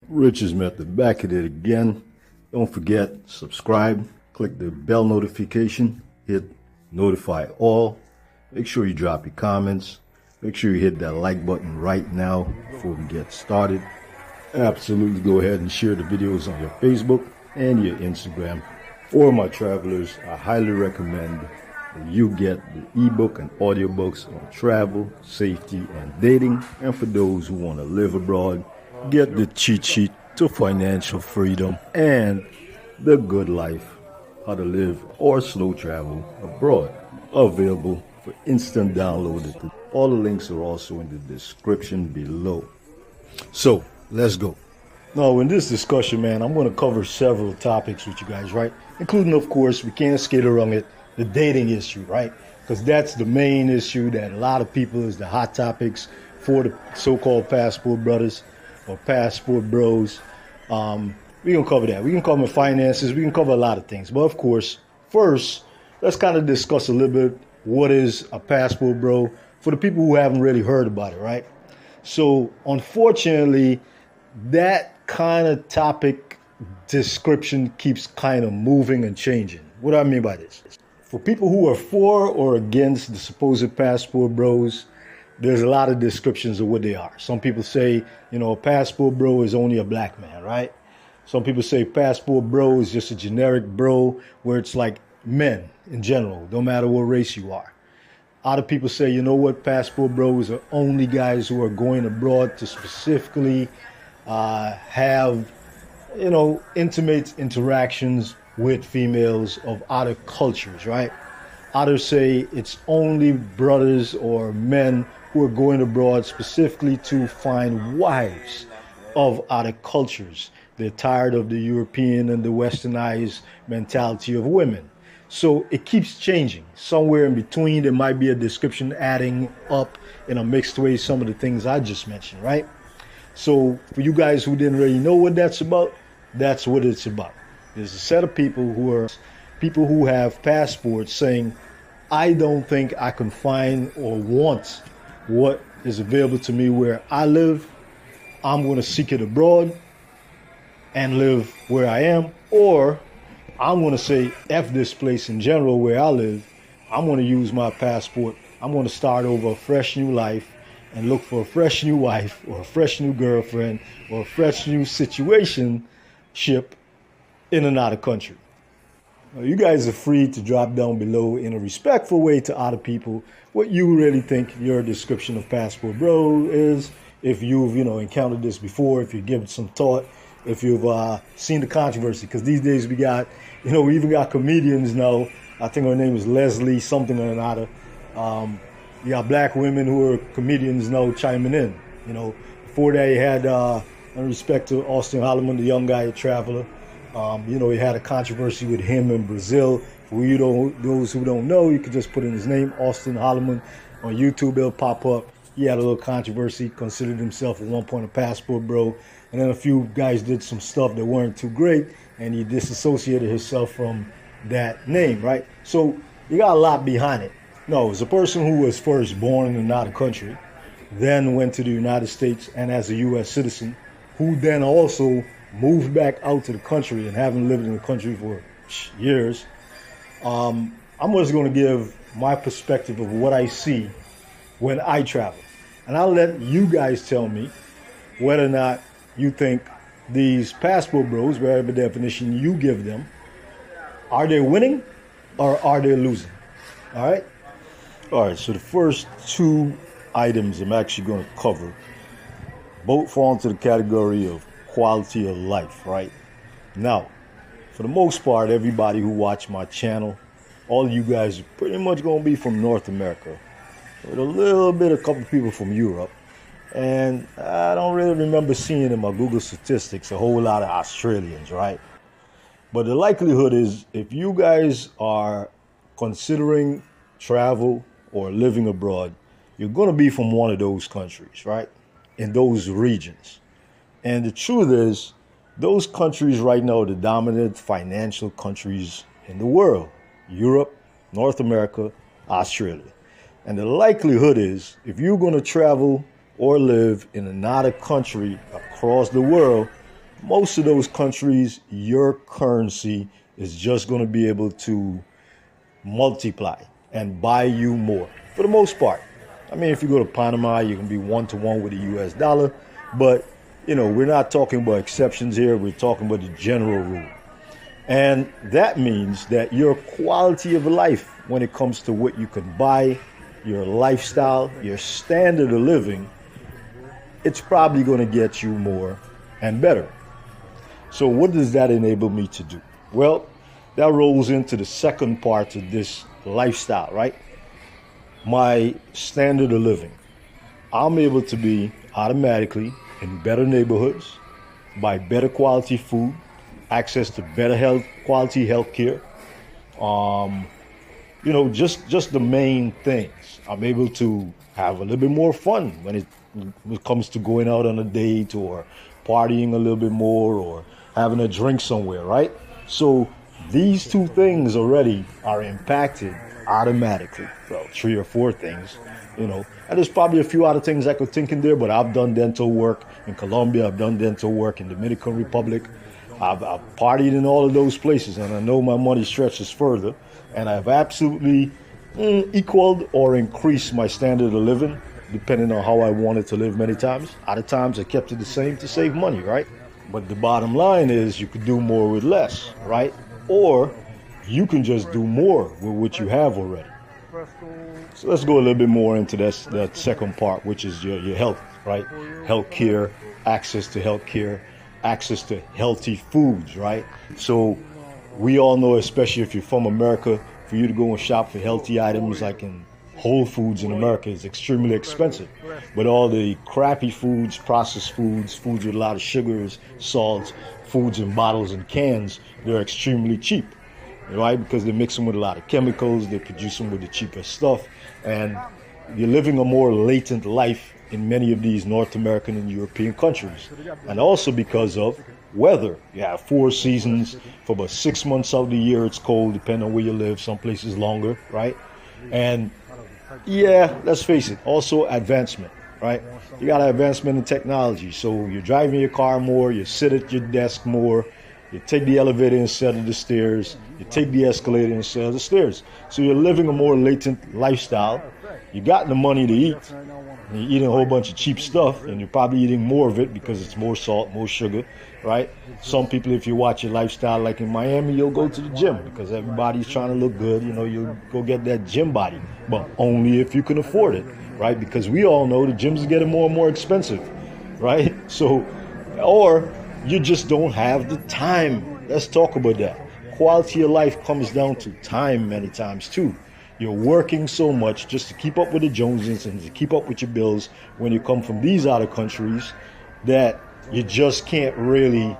Rich's Method back at it again. Don't forget, subscribe, click the bell notification, hit notify all. Make sure you drop your comments. Make sure you hit that like button right now before we get started. Absolutely go ahead and share the videos on your Facebook and your Instagram. For my travelers, I highly recommend that you get the ebook and audiobooks on travel, safety, and dating. And for those who want to live abroad, get the cheat sheet to financial freedom and the good life, how to live or slow travel abroad. Available for instant download. All the links are also in the description below. So let's go. Now in this discussion, man, I'm going to cover several topics with you guys, right? Including, of course, we can't skate around it, the dating issue, right? Because that's the main issue that a lot of people is the hot topics for the so-called passport brothers or passport bros. We're going to cover that. We can cover finances. We can cover a lot of things. But of course, first, let's kind of discuss a little bit what is a passport bro for the people who haven't really heard about it, right? So unfortunately, that kind of topic description keeps kind of moving and changing. What do I mean by this? For people who are for or against the supposed passport bros, there's a lot of descriptions of what they are. Some people say, a passport bro is only a black man, right? Some people say passport bro is just a generic bro where it's like men in general, no matter what race you are. Other people say, passport bros are only guys who are going abroad to specifically have, intimate interactions with females of other cultures, right? Others say it's only brothers or men who are going abroad specifically to find wives of other cultures. They're tired of the European and the westernized mentality of women. So it keeps changing. Somewhere in between, there might be a description adding up in a mixed way some of the things I just mentioned, right? So for you guys who didn't really know what that's about, that's what it's about. There's a set of people who have passports saying, I don't think I can find or want what is available to me where I live. I'm going to seek it abroad and live where I am, or I'm going to say F this place in general where I live. I'm going to use my passport. I'm going to start over a fresh new life and look for a fresh new wife or a fresh new girlfriend or a fresh new situationship in another country. Now, you guys are free to drop down below in a respectful way to other people what you really think your description of passport bro is. If you've, encountered this before, if you give it some thought, if you've seen the controversy, because these days we got, we even got comedians now. I think her name is Leslie something or another. You got black women who are comedians now chiming in. Before that, you had, in respect to Austin Holloman, the young guy, a traveler. He had a controversy with him in Brazil. For those who don't know, you could just put in his name, Austin Holloman, on YouTube. It'll pop up. He had a little controversy, considered himself at one point a passport bro. And then a few guys did some stuff that weren't too great, and he disassociated himself from that name, right? So you got a lot behind it. No, it's a person who was first born in another country, then went to the United States and as a U.S. citizen, who then also moved back out to the country and haven't lived in the country for years. I'm just going to give my perspective of what I see when I travel. And I'll let you guys tell me whether or not you think these passport bros, whatever definition you give them, are they winning or are they losing? All right? All right, so the first two items I'm actually going to cover both fall into the category of quality of life, right? Now, for the most part, everybody who watch my channel, all of you guys are pretty much going to be from North America, with a couple people from Europe. And I don't really remember seeing in my Google statistics a whole lot of Australians, right? But the likelihood is if you guys are considering travel or living abroad, you're going to be from one of those countries, right? In those regions. And the truth is, those countries right now are the dominant financial countries in the world. Europe, North America, Australia. And the likelihood is, if you're going to travel or live in another country across the world, most of those countries, your currency is just going to be able to multiply and buy you more for the most part. I mean, if you go to Panama, you can be 1-to-1 with the US dollar, but we're not talking about exceptions here. We're talking about the general rule. And that means that your quality of life when it comes to what you can buy, your lifestyle, your standard of living, it's probably going to get you more and better. So what does that enable me to do? Well, that rolls into the second part of this lifestyle, right? My standard of living. I'm able to be automatically in better neighborhoods, buy better quality food, access to better quality health care. Just the main things. I'm able to have a little bit more fun when it comes to going out on a date or partying a little bit more or having a drink somewhere, right? So these two things already are impacted automatically. Well, 3 or 4 things, and there's probably a few other things I could think in there, but I've done dental work in Colombia. I've done dental work in Dominican Republic. I've partied in all of those places, and I know my money stretches further, and I've absolutely equaled or increased my standard of living, depending on how I wanted to live many times. Other times I kept it the same to save money, right? But the bottom line is you could do more with less, right? Or you can just do more with what you have already. So let's go a little bit more into that second part, which is your health, right? Health care, access to health care, access to healthy foods, right? So we all know, especially if you're from America, for you to go and shop for healthy items like in Whole Foods in America is extremely expensive. But all the crappy foods, processed foods, foods with a lot of sugars, salts, foods in bottles and cans, they're extremely cheap, right? Because they mix them with a lot of chemicals, they produce them with the cheapest stuff, and you're living a more latent life in many of these North American and European countries. And also because of weather. You have 4 seasons. For about 6 months out of the year, it's cold, depending on where you live. Some places longer, right? And yeah, let's face it, also advancement, right? You got advancement in technology. So you're driving your car more, you sit at your desk more, you take the elevator instead of the stairs, you take the escalator instead of the stairs. So you're living a more latent lifestyle. You got the money to eat, and you're eating a whole bunch of cheap stuff, and you're probably eating more of it because it's more salt, more sugar, right? Some people, if you watch your lifestyle, like in Miami, you'll go to the gym because everybody's trying to look good. You'll go get that gym body, but only if you can afford it, right? Because we all know the gyms are getting more and more expensive, right? So, or you just don't have the time. Let's talk about that. Quality of life comes down to time many times too. You're working so much just to keep up with the Joneses and to keep up with your bills when you come from these other countries that you just can't really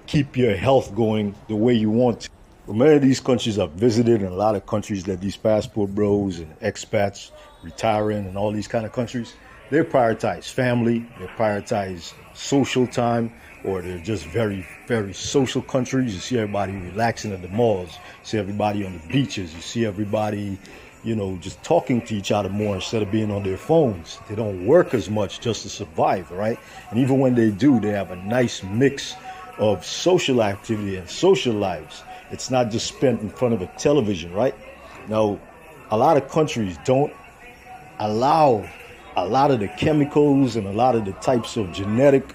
keep your health going the way you want to. Well, many of these countries I've visited, and a lot of countries that these passport bros and expats retiring and all these kind of countries, they prioritize family, they prioritize social time, or they're just very, very social countries. You see everybody relaxing at the malls, you see everybody on the beaches, you see everybody, just talking to each other more instead of being on their phones. They don't work as much just to survive, right? And even when they do, they have a nice mix of social activity and social lives. It's not just spent in front of a television, right? Now, a lot of countries don't allow a lot of the chemicals and a lot of the types of genetic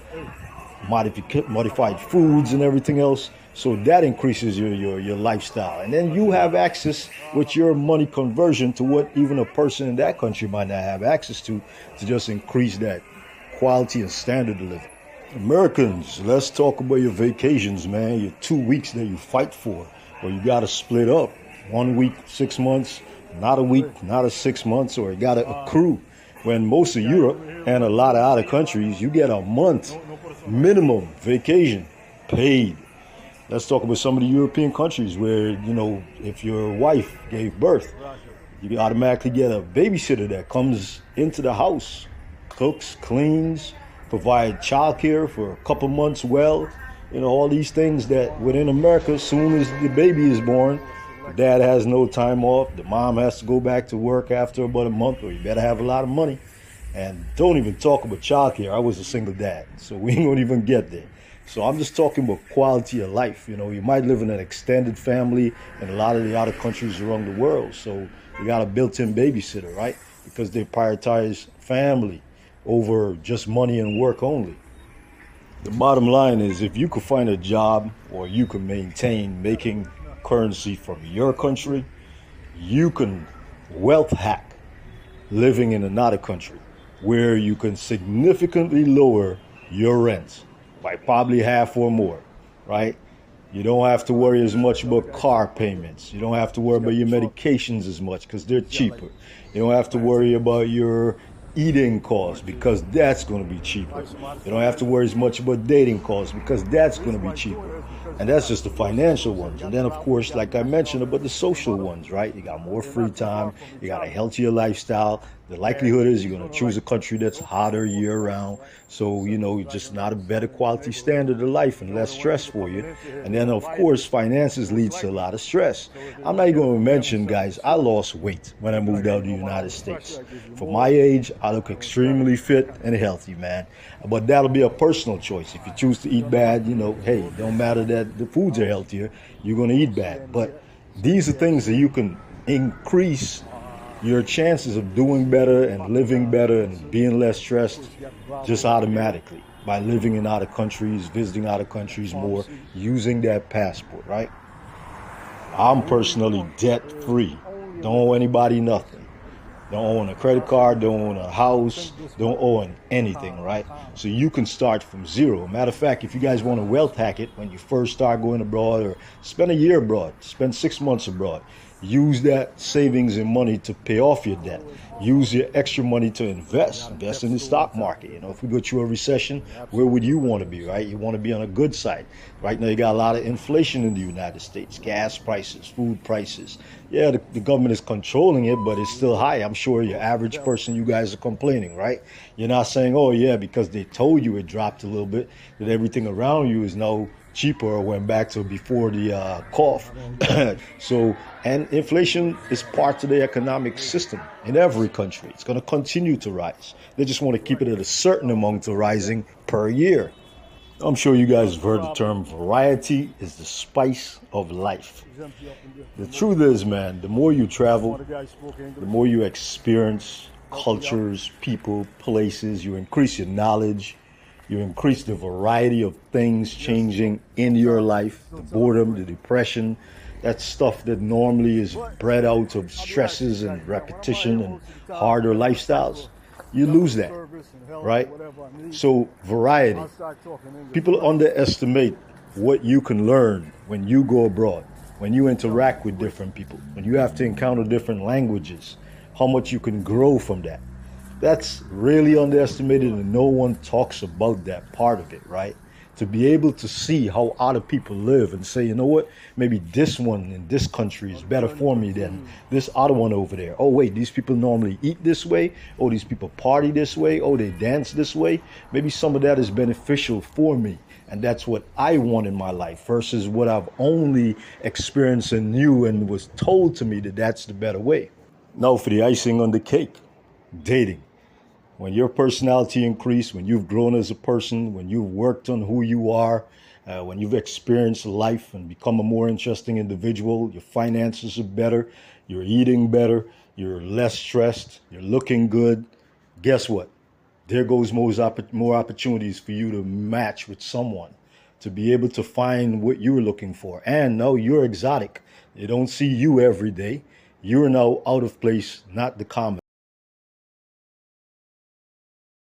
modified foods and everything else. So that increases your lifestyle. And then you have access with your money conversion to what even a person in that country might not have access to just increase that quality and standard of living. Americans, let's talk about your vacations, man. Your 2 weeks that you fight for, or you got to split up. 1 week, 6 months, not a week, not a 6 months, or you got to accrue. When most of Europe and a lot of other countries, you get a month minimum vacation paid. Let's talk about some of the European countries where, if your wife gave birth, you automatically get a babysitter that comes into the house, cooks, cleans, provide childcare for a couple months. Well, all these things that within America, as soon as the baby is born, dad has no time off. The mom has to go back to work after about a month, or you better have a lot of money. And don't even talk about childcare. I was a single dad, so we ain't gonna even get there. So I'm just talking about quality of life. You know, you might live in an extended family in a lot of the other countries around the world. So you got a built-in babysitter, right? Because they prioritize family over just money and work only. The bottom line is if you could find a job or you can maintain making currency from your country, you can wealth hack living in another country where you can significantly lower your rent by probably half or more, right? You don't have to worry as much about car payments. You don't have to worry about your medications as much because they're cheaper. You don't have to worry about your eating costs because that's going to be cheaper. You don't have to worry as much about dating costs because that's going to be cheaper. And that's just the financial ones. And then, of course, like I mentioned about the social ones, right? You got more free time. You got a healthier lifestyle. The likelihood is you're going to choose a country that's hotter year round. So, you know, just not a better quality standard of life and less stress for you. And then, of course, finances leads to a lot of stress. I'm not even going to mention, guys, I lost weight when I moved out to the United States. For my age, I look extremely fit and healthy, man. But that'll be a personal choice. If you choose to eat bad, you know, hey, it don't matter that the foods are healthier, you're going to eat bad. But these are things that you can increase your chances of doing better and living better and being less stressed just automatically by living in other countries, visiting other countries more, using that passport, right? I'm personally debt free. Don't owe anybody nothing. Don't own a credit card, don't own a house, don't own anything, right? So you can start from zero. Matter of fact, if you guys want to wealth hack it when you first start going abroad or spend a year abroad, spend 6 months abroad, use that savings and money to pay off your debt. Use your extra money to invest in the stock market. You know, if we go through a recession, where would you want to be, right? You want to be on a good side. Right now, you got a lot of inflation in the United States, gas prices, food prices. Yeah, the government is controlling it, but it's still high. I'm sure your average person, you guys are complaining, right? You're not saying, oh, yeah, because they told you it dropped a little bit, that everything around you is now cheaper or went back to before the cough. So, and inflation is part of the economic system in every country. It's going to continue to rise. They just want to keep it at a certain amount of rising per year. I'm sure you guys have heard the term variety is the spice of life. The truth is, man, the more you travel, the more you experience cultures, people, places, you increase your knowledge, you increase the variety of things changing in your life, the boredom, the depression, that stuff that normally is bred out of stresses and repetition and harder lifestyles. You lose that, right? So variety. People underestimate what you can learn when you go abroad, when you interact with different people, when you have to encounter different languages, how much you can grow from that. That's really underestimated and no one talks about that part of it, right? To be able to see how other people live and say, you know what, maybe this one in this country is better for me than this other one over there. Oh, wait, these people normally eat this way. Oh, these people party this way. Oh, they dance this way. Maybe some of that is beneficial for me. And that's what I want in my life versus what I've only experienced and knew and was told to me that that's the better way. Now for the icing on the cake, dating. When your personality increases, when you've grown as a person, when you've worked on who you are, when you've experienced life and become a more interesting individual, your finances are better, you're eating better, you're less stressed, you're looking good. Guess what? There goes more opportunities for you to match with someone, to be able to find what you're looking for. And no, you're exotic. They don't see you every day. You're now out of place, not the common.